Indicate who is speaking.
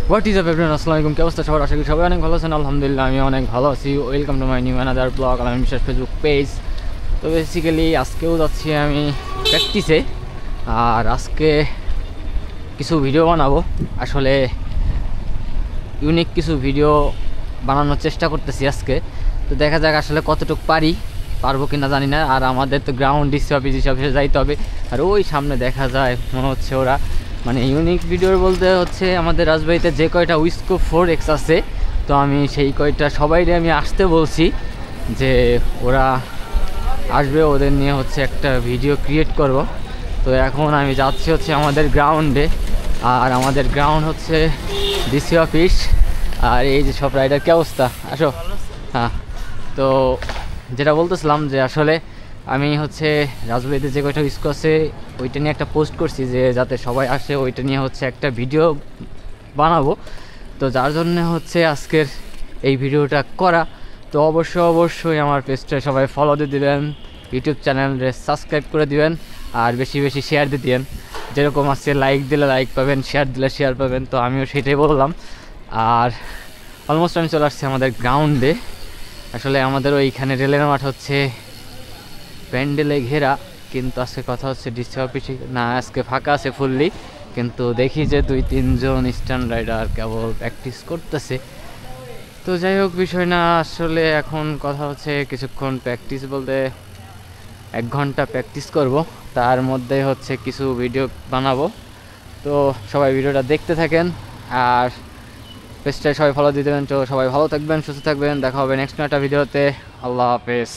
Speaker 1: What is up everyone, আসসালামু আলাইকুম। কি অবস্থা সবার? আশা করি সবাই অনেক ভালো আছেন। আলহামদুলিল্লাহ আমি অনেক ভালো আছি। Welcome to my new another blog আলামিন বিশ্বাস ফেসবুক পেজ। তো বেসিক্যালি আজকেও যাচ্ছি আমি প্র্যাকটিসে, আর আজকে কিছু ভিডিও বানাবো। আসলে ইউনিক কিছু ভিডিও বানানোর চেষ্টা করতেছি আজকে। তো দেখা যাক আসলে কতটুকু পারবো কিনা জানি না। আর আমাদের তো গ্রাউন্ড ডিসি অফিস হিসাবে যাইতে হবে, আর ওই সামনে দেখা যায় মনে হচ্ছে ওরা মানে ইউনিক ভিডিও বলতে হচ্ছে আমাদের রাজবাড়িতে যে কয়টা উইস্কো 4X আছে, তো আমি সেই কয়টা সবাইকে আমি আসতে বলছি যে ওরা আসবে, ওদের নিয়ে হচ্ছে একটা ভিডিও ক্রিয়েট করব। তো এখন আমি যাচ্ছি হচ্ছে আমাদের গ্রাউন্ডে, আর আমাদের গ্রাউন্ড হচ্ছে ডিসি অফিস। আর এই যে সব রাইডার, কি অবস্থা? আসো। হ্যাঁ, তো যেটা বলতেছিলাম যে আসলে আমি হচ্ছে রাজবাড়িতে যে কয়টা উইস্কো আছে ওইটা নিয়ে একটা পোস্ট করছি যে যাতে সবাই আসে, ওইটা নিয়ে হচ্ছে একটা ভিডিও বানাবো। তো যার জন্য হচ্ছে আজকের এই ভিডিওটা করা। তো অবশ্যই আমার পেজটা সবাই ফলো দিয়ে দিবেন, ইউটিউব চ্যানেলে সাবস্ক্রাইব করে দিবেন, আর বেশি বেশি শেয়ার দিয়ে দিবেন। যেরকম আজকে লাইক দিলে লাইক পাবেন, শেয়ার দিলে শেয়ার পাবেন, তো আমিও সেটাই বললাম। আর অলমোস্ট আমি চলে আসছি আমাদের গ্রাউন্ডে। আসলে আমাদের ওইখানে রেলের মাঠ হচ্ছে প্যান্ডেলে ঘেরা, কিন্তু আজকে কথা হচ্ছে ডিসি অফিসে না, আজকে ফাঁকা আছে ফুললি। কিন্তু দেখি যে 2-3 জন স্ট্যান্ড রাইডার কেবল প্র্যাকটিস করতেছে। তো যাই হোক, বিষয় না। আসলে এখন কথা হচ্ছে কিছুক্ষণ প্র্যাকটিস বলতে 1 ঘন্টা প্র্যাকটিস করব, তার মধ্যে হচ্ছে কিছু ভিডিও বানাবো। তো সবাই ভিডিওটা দেখতে থাকেন, আর পেজটায় সবাই ফলো দিয়ে দেবেন। তো সবাই ভালো থাকবেন, সুস্থ থাকবেন, দেখা হবে নেক্সট একটা ভিডিওতে। আল্লাহ হাফেজ।